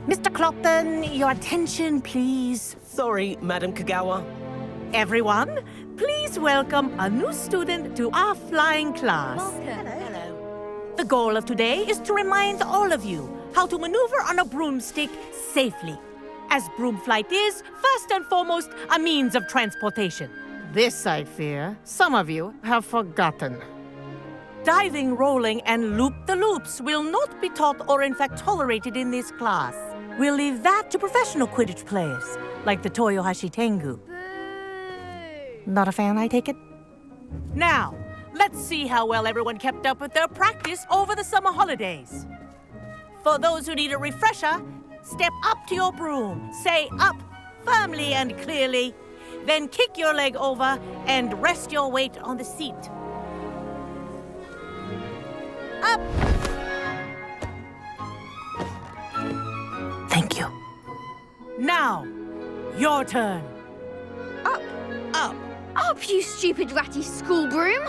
Mr. Clopton, your attention, please. Sorry, Madam Kagawa. Everyone, please welcome a new student to our flying class. Hello. The goal of today is to remind all of you how to maneuver on a broomstick safely, as broom flight is, first and foremost, a means of transportation. This, I fear, some of you have forgotten. Diving, rolling, and loop-the-loops will not be taught or in fact tolerated in this class. We'll leave that to professional Quidditch players, like the Toyohashi Tengu. Not a fan, I take it? Now, let's see how well everyone kept up with their practice over the summer holidays. For those who need a refresher, step up to your broom, say up firmly and clearly, then kick your leg over and rest your weight on the seat. Up! Thank you. Now, your turn. Up! Up! Up, you stupid ratty school broom!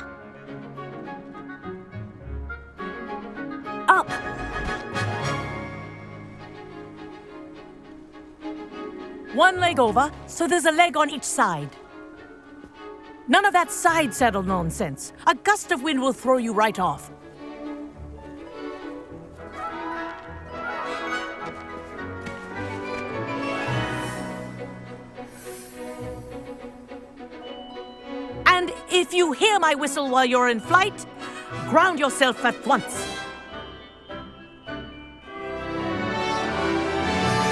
Up! One leg over, so there's a leg on each side. None of that side saddle nonsense. A gust of wind will throw you right off. And if you hear my whistle while you're in flight, ground yourself at once.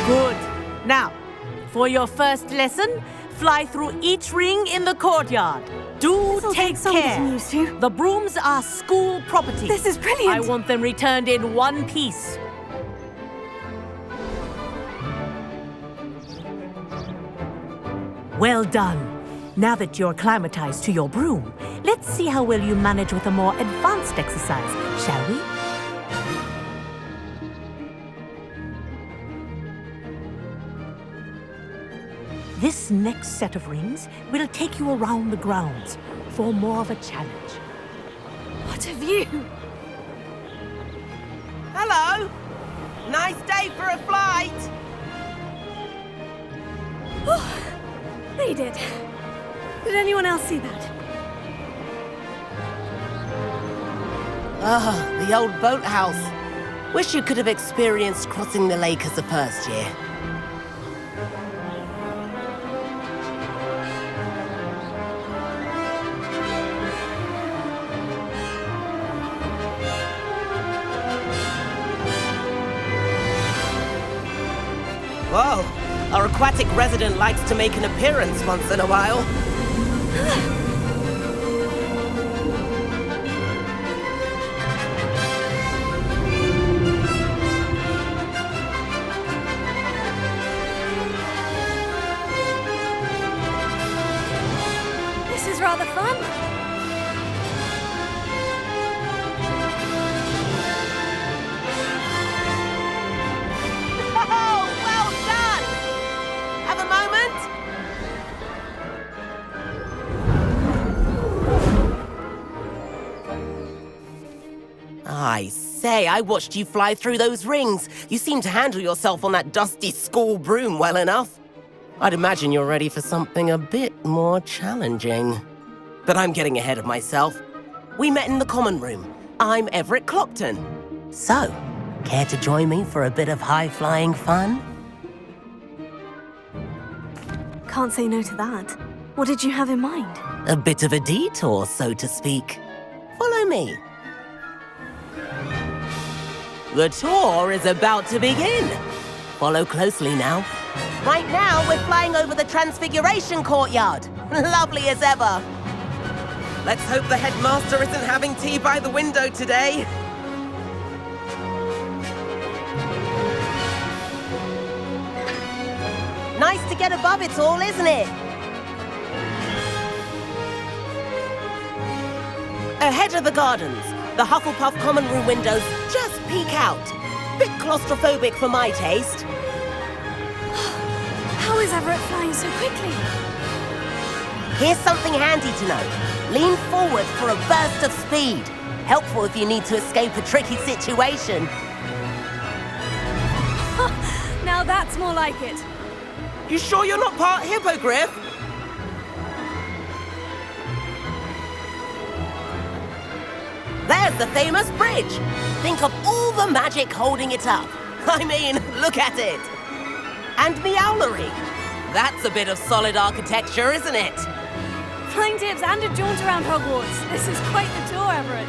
Good. Now, for your first lesson, fly through each ring in the courtyard. Do take care. The brooms are school property. This is brilliant. I want them returned in one piece. Well done. Now that you're acclimatized to your broom, let's see how well you manage with a more advanced exercise, shall we? This next set of rings will take you around the grounds for more of a challenge. What a view! Hello! Nice day for a flight! Oh, they did. Did anyone else see that? Ah, the old boathouse. Wish you could have experienced crossing the lake as a first year. Whoa, our aquatic resident likes to make an appearance once in a while. This is rather fun. Oh, well done! Have a moment? I say, I watched you fly through those rings. You seem to handle yourself on that dusty school broom well enough. I'd imagine you're ready for something a bit more challenging. But I'm getting ahead of myself. We met in the common room. I'm Everett Clopton. So, care to join me for a bit of high-flying fun? Can't say no to that. What did you have in mind? A bit of a detour, so to speak. Follow me. The tour is about to begin. Follow closely now. Right now, we're flying over the Transfiguration Courtyard. Lovely as ever. Let's hope the headmaster isn't having tea by the window today. Nice to get above it all, isn't it? Ahead of the gardens, the Hufflepuff common room windows just peek out. Bit claustrophobic for my taste. How is Everett flying so quickly? Here's something handy to know. Lean forward for a burst of speed. Helpful if you need to escape a tricky situation. Now That's more like it. You sure you're not part hippogriff? There's the famous bridge! Think of all the magic holding it up. I mean, look at it! And the owlery. That's a bit of solid architecture, isn't it? Flying tips and a jaunt around Hogwarts. This is quite the tour, Everett.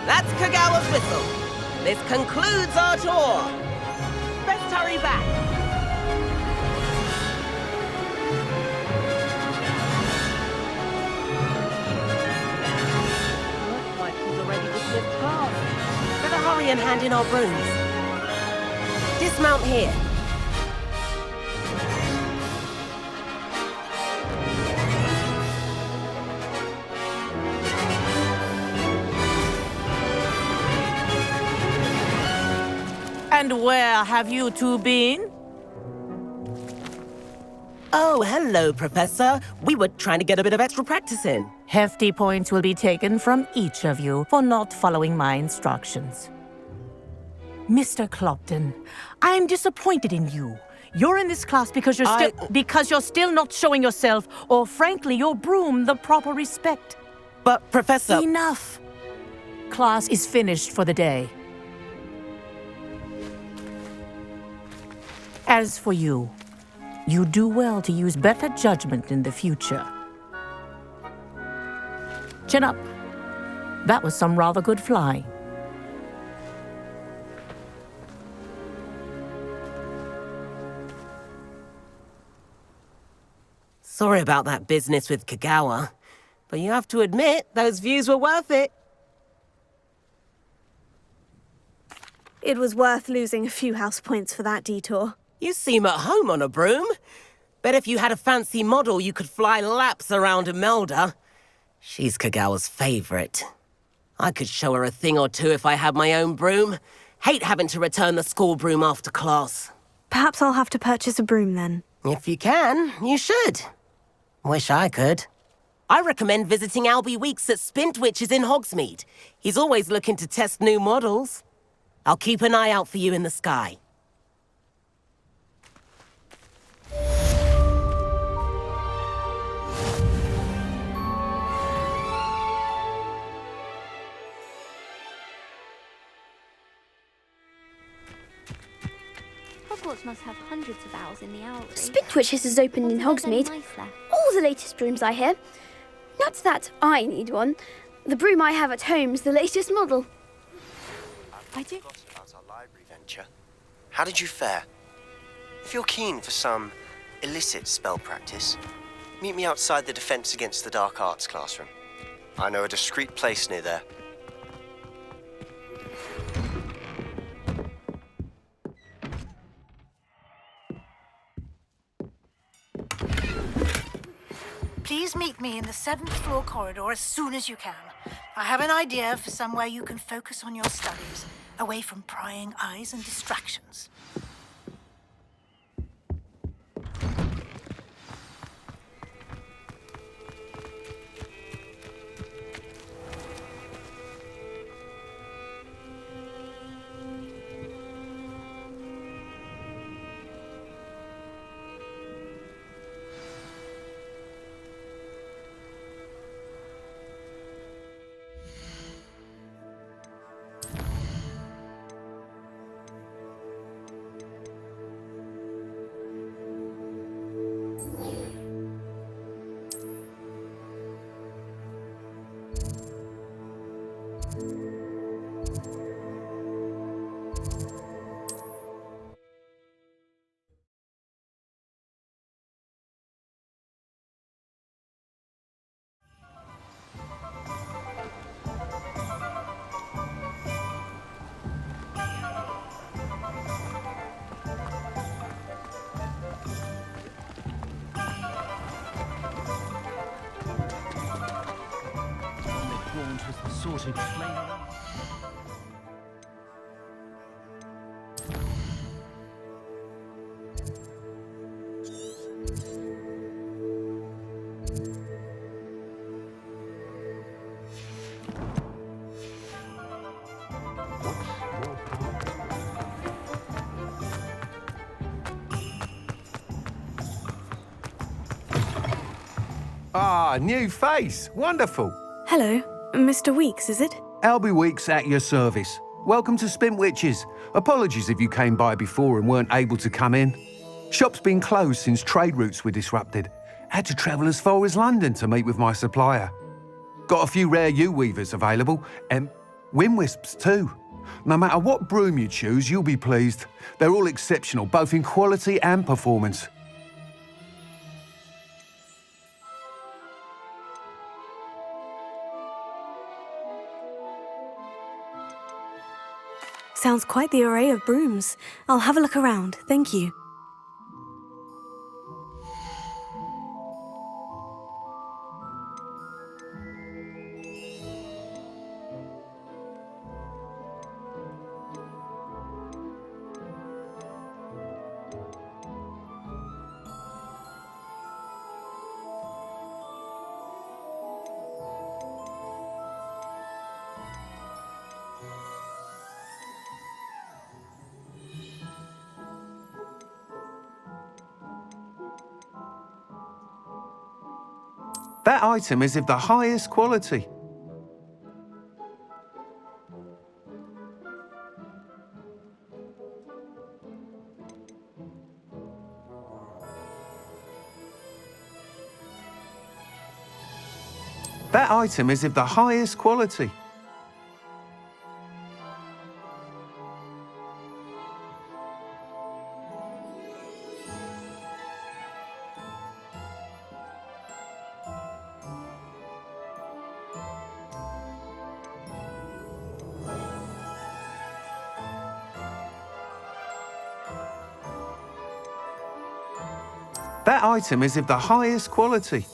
That's Kagawa's whistle. This concludes our tour. Let's hurry back. Looks like she's already dismissed class. Better hurry and hand in our brooms. Dismount here. And where have you two been? Oh, hello, Professor. We were trying to get a bit of extra practice in. Hefty points will be taken from each of you for not following my instructions. Mr. Clopton, I'm disappointed in you. You're in this class because you're still not showing yourself, or frankly, your broom, the proper respect. But, Professor... Enough. Class is finished for the day. As for you, you do well to use better judgment in the future. Chin up. That was some rather good flying. Sorry about that business with Kagawa, but you have to admit, those views were worth it. It was worth losing a few house points for that detour. You seem at home on a broom. Bet if you had a fancy model, you could fly laps around Imelda. She's Kagawa's favorite. I could show her a thing or two if I had my own broom. Hate having to return the school broom after class. Perhaps I'll have to purchase a broom then. If you can, you should. Wish I could. I recommend visiting Albie Weeks at Spintwitches in Hogsmeade. He's always looking to test new models. I'll keep an eye out for you in the sky. Hogwarts must have hundreds of owls in the owlery. Spintwitches has opened in Hogsmeade. All the latest brooms, I hear. Not that I need one. The broom I have at home's the latest model. I do. About our library venture. How did you fare? If you're keen for some illicit spell practice, meet me outside the Defense Against the Dark Arts classroom. I know a discreet place near there. Please meet me in the 7th floor corridor as soon as you can. I have an idea for somewhere you can focus on your studies, away from prying eyes and distractions. Ah, new face. Wonderful. Hello, Mr. Weeks, is it? Albie Weeks at your service. Welcome to Spintwitches. Apologies if you came by before and weren't able to come in. Shop's been closed since trade routes were disrupted. Had to travel as far as London to meet with my supplier. Got a few rare U-weavers available, and Windwisps too. No matter what broom you choose, you'll be pleased. They're all exceptional, both in quality and performance. Sounds quite the array of brooms. I'll have a look around, thank you. That item is of the highest quality. That item is of the highest quality. That item is of the highest quality.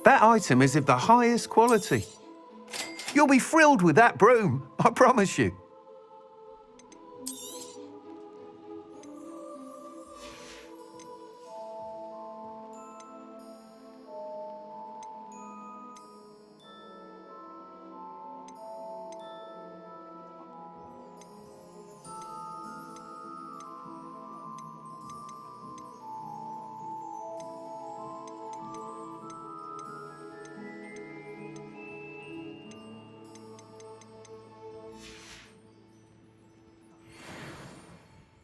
That item is of the highest quality. You'll be thrilled with that broom, I promise you.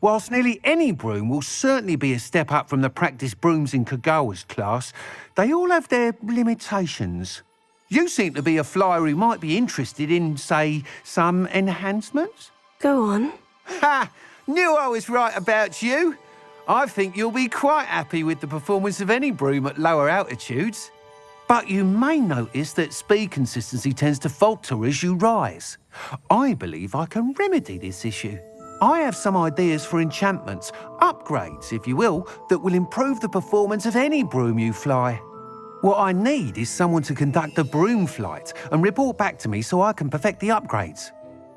Whilst nearly any broom will certainly be a step up from the practice brooms in Kagawa's class, they all have their limitations. You seem to be a flyer who might be interested in, say, some enhancements? Go on. Ha! Knew I was right about you. I think you'll be quite happy with the performance of any broom at lower altitudes. But you may notice that speed consistency tends to falter as you rise. I believe I can remedy this issue. I have some ideas for enchantments, upgrades, if you will, that will improve the performance of any broom you fly. What I need is someone to conduct a broom flight and report back to me so I can perfect the upgrades.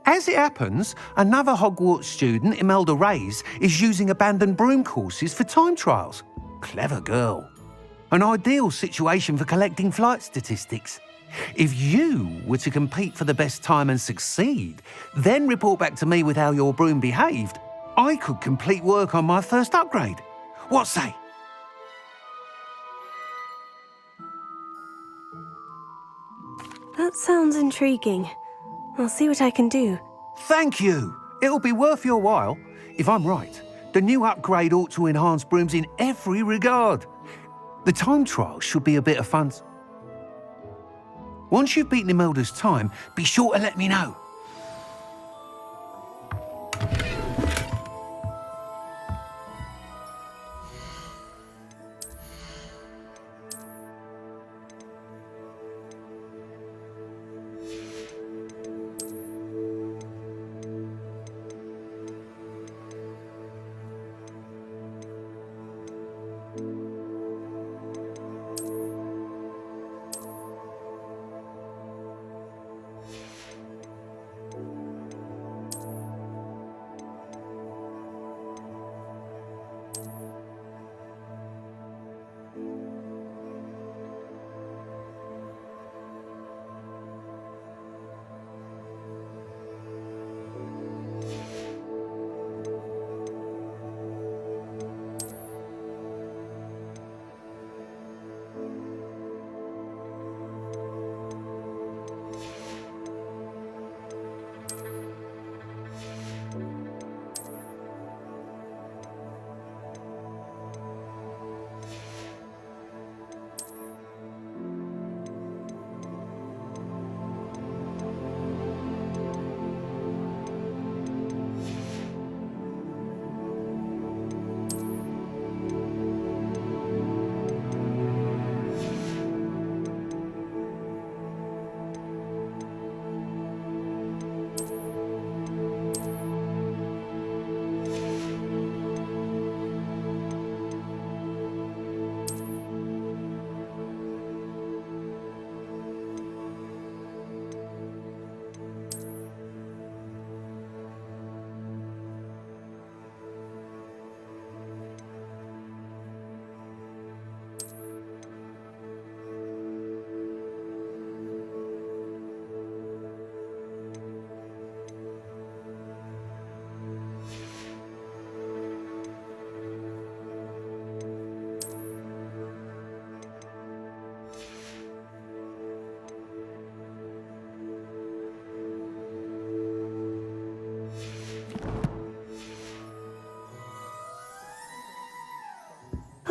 As it happens, another Hogwarts student, Imelda Reyes, is using abandoned broom courses for time trials. Clever girl. An ideal situation for collecting flight statistics. If you were to compete for the best time and succeed, then report back to me with how your broom behaved, I could complete work on my first upgrade. What say? That sounds intriguing. I'll see what I can do. Thank you. It'll be worth your while. If I'm right, the new upgrade ought to enhance brooms in every regard. The time trial should be a bit of fun. Once you've beaten Imelda's time, be sure to let me know.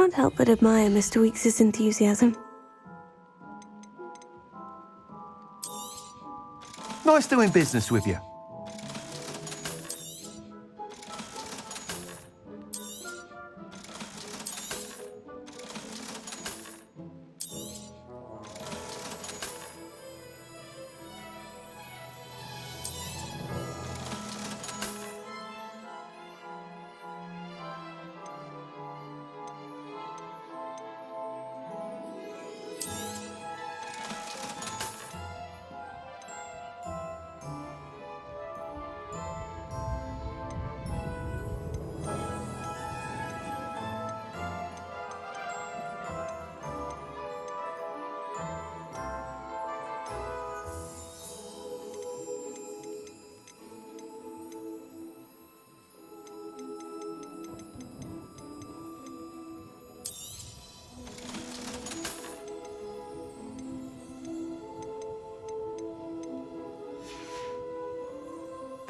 can't help but admire Mr. Weeks' enthusiasm. Nice doing business with you.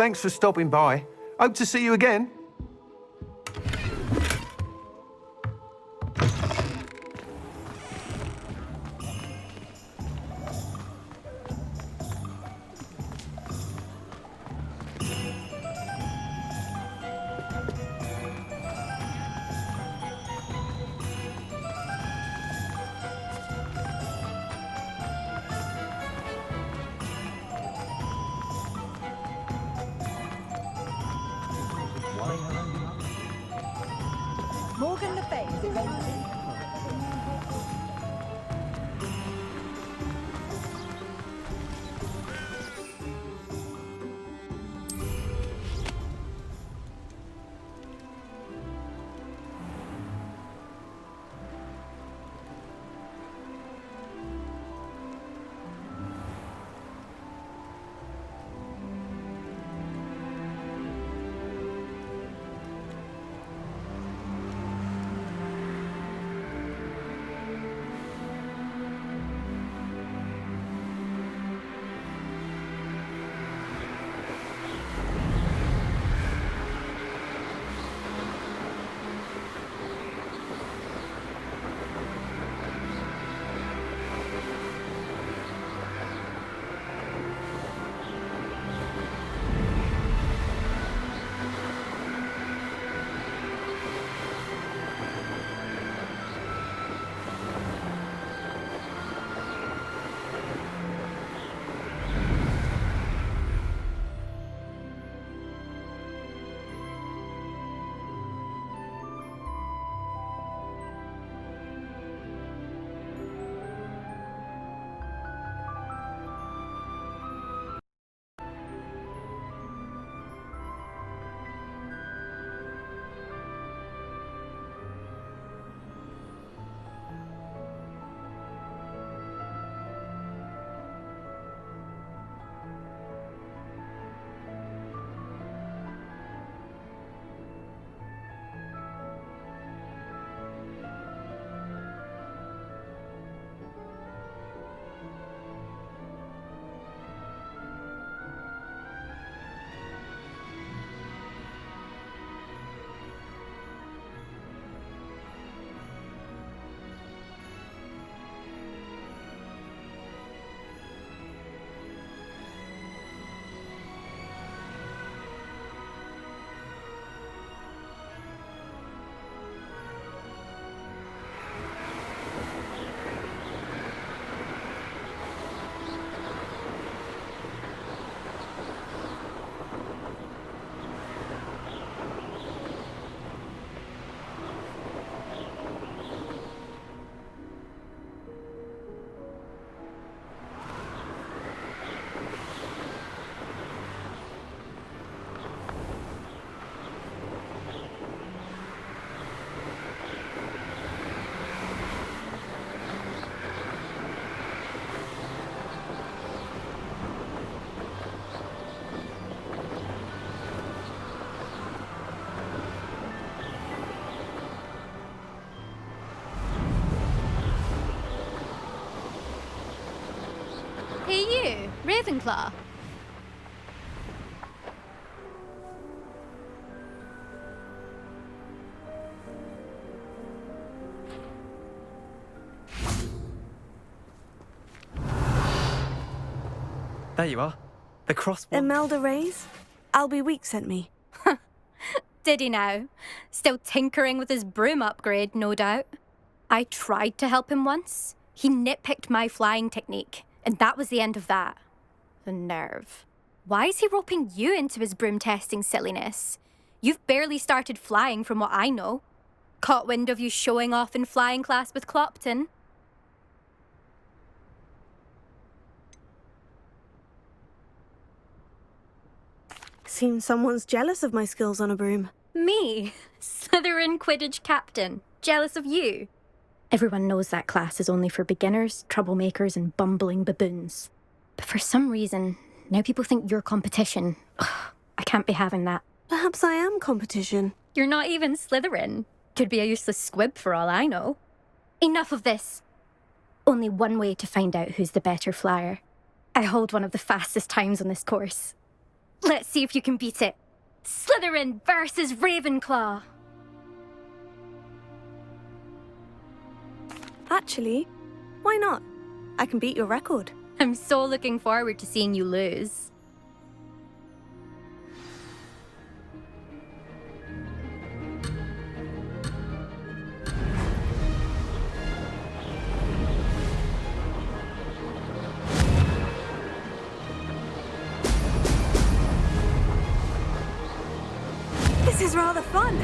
Thanks for stopping by. Hope to see you again. Morgan Le Fay is available. Hey you, Ravenclaw. There you are. The crossword. Imelda Reyes? Albie Weeks sent me. Did he now? Still tinkering with his broom upgrade, no doubt. I tried to help him once. He nitpicked my flying technique, and that was the end of that. The nerve. Why is he roping you into his broom testing silliness? You've barely started flying from what I know. Caught wind of you showing off in flying class with Clopton. Seems someone's jealous of my skills on a broom. Me? Slytherin Quidditch captain. Jealous of you? Everyone knows that class is only for beginners, troublemakers, and bumbling baboons. But for some reason, now people think you're competition. Ugh, I can't be having that. Perhaps I am competition. You're not even Slytherin. Could be a useless squib for all I know. Enough of this. Only one way to find out who's the better flyer. I hold one of the fastest times on this course. Let's see if you can beat it. Slytherin versus Ravenclaw. Actually, why not? I can beat your record. I'm so looking forward to seeing you lose. This is rather fun.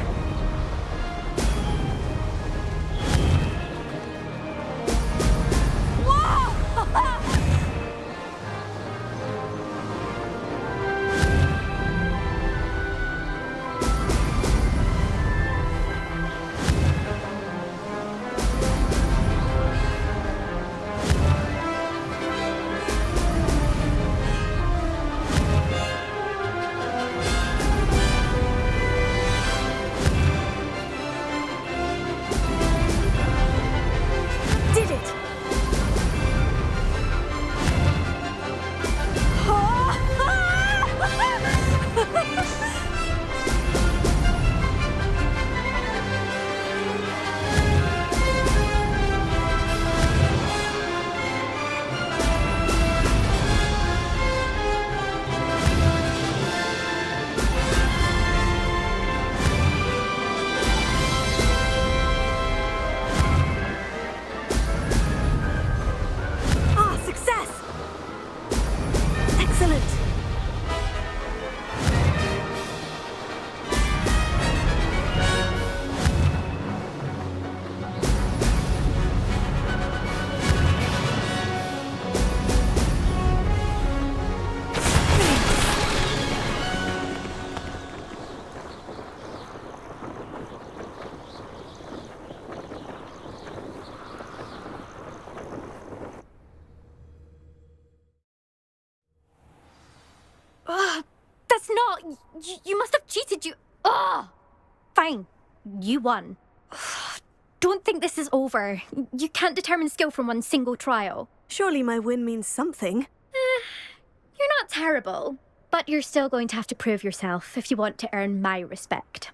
That's not... You must have cheated, you... Ugh! Fine. You won. Don't think this is over. You can't determine skill from one single trial. Surely my win means something. You're not terrible, but you're still going to have to prove yourself if you want to earn my respect.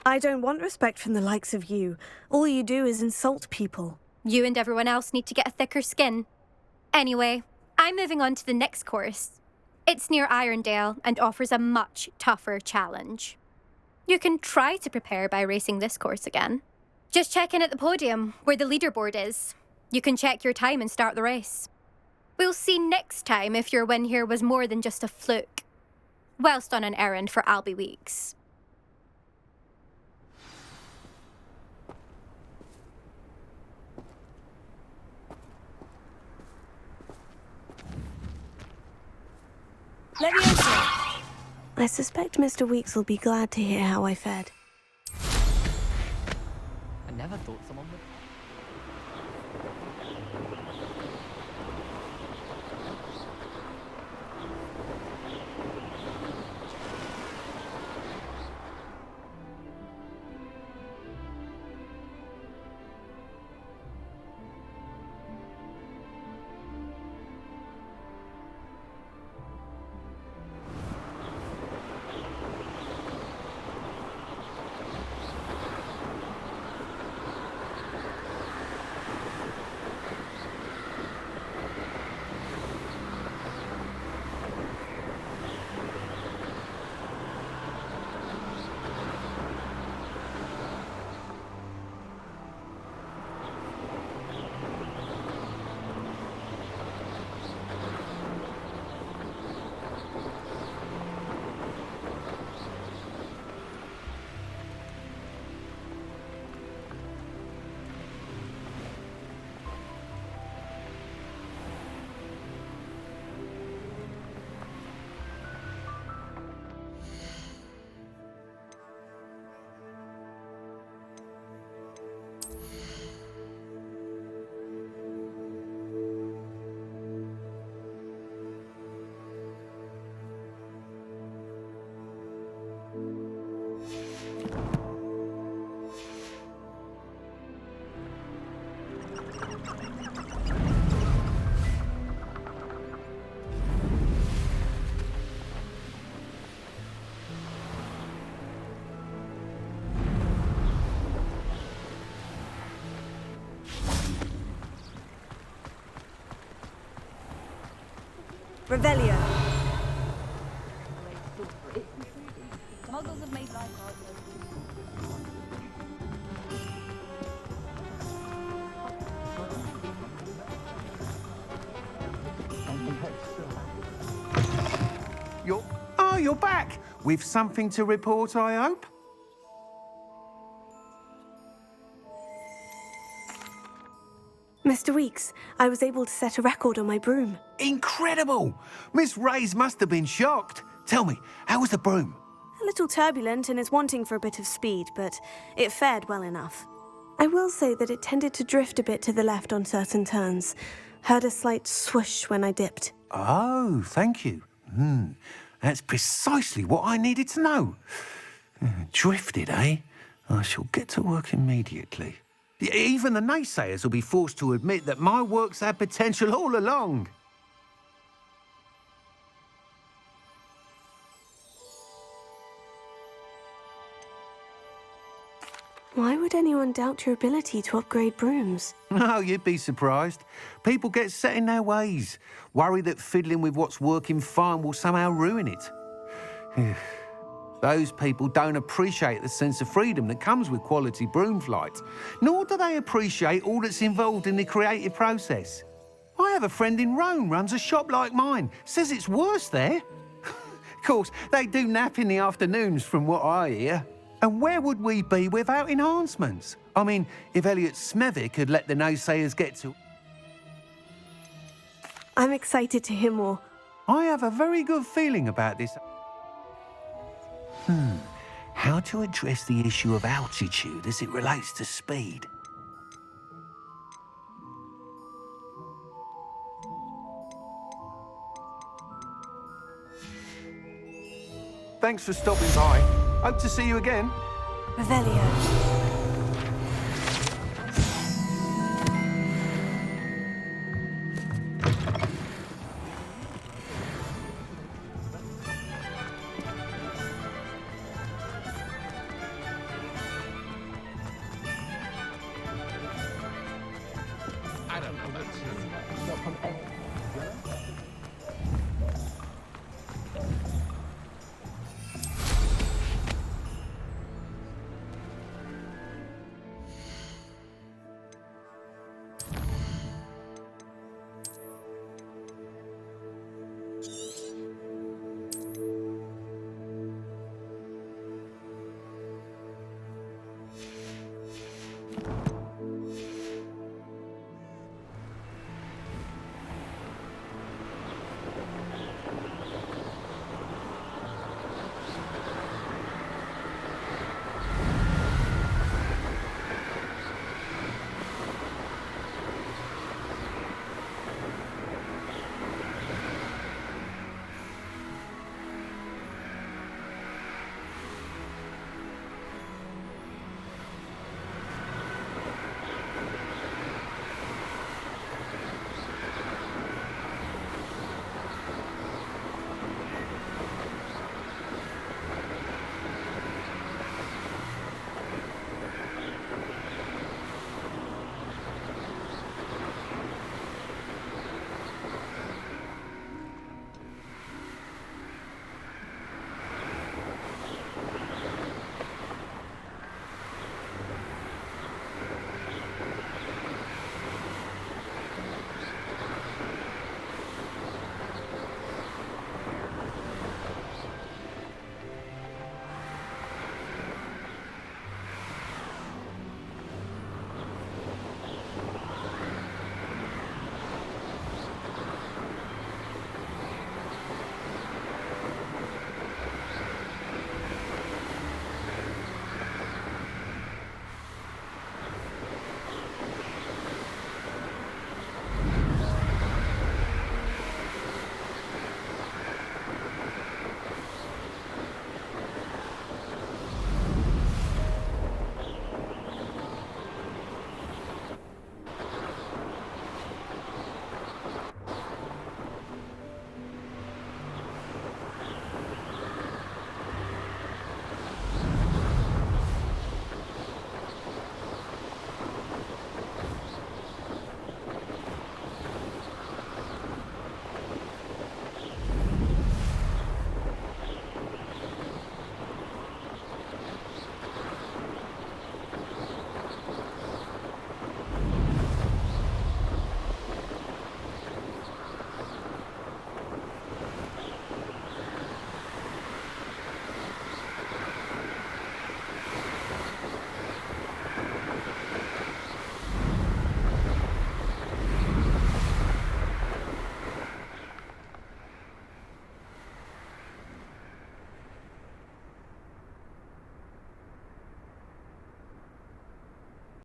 I don't want respect from the likes of you. All you do is insult people. You and everyone else need to get a thicker skin. Anyway, I'm moving on to the next course. It's near Irondale and offers a much tougher challenge. You can try to prepare by racing this course again. Just check in at the podium, where the leaderboard is. You can check your time and start the race. We'll see next time if your win here was more than just a fluke. Whilst on an errand for Albie Weeks. Leviosa! I suspect Mr. Weeks will be glad to hear how I fared. I never thought someone would. Revelio. Muggles have made life hard. You're back! With something to report, I hope? Mr. Weeks, I was able to set a record on my broom. Incredible! Miss Reyes must have been shocked. Tell me, how was the broom? A little turbulent and is wanting for a bit of speed, but it fared well enough. I will say that it tended to drift a bit to the left on certain turns. Heard a slight swoosh when I dipped. Oh, thank you. That's precisely what I needed to know. Drifted, eh? I shall get to work immediately. Even the naysayers will be forced to admit that my work's had potential all along. Why would anyone doubt your ability to upgrade brooms? No, you'd be surprised. People get set in their ways, worry that fiddling with what's working fine will somehow ruin it. Those people don't appreciate the sense of freedom that comes with quality broom flight, nor do they appreciate all that's involved in the creative process. I have a friend in Rome runs a shop like mine, says it's worse there. Of course, they do nap in the afternoons from what I hear. And where would we be without enhancements? I mean, if Elliot Smethwick had let the naysayers get to... I'm excited to hear more. I have a very good feeling about this. How to address the issue of altitude as it relates to speed? Thanks for stopping by. Hope to see you again. Revelio.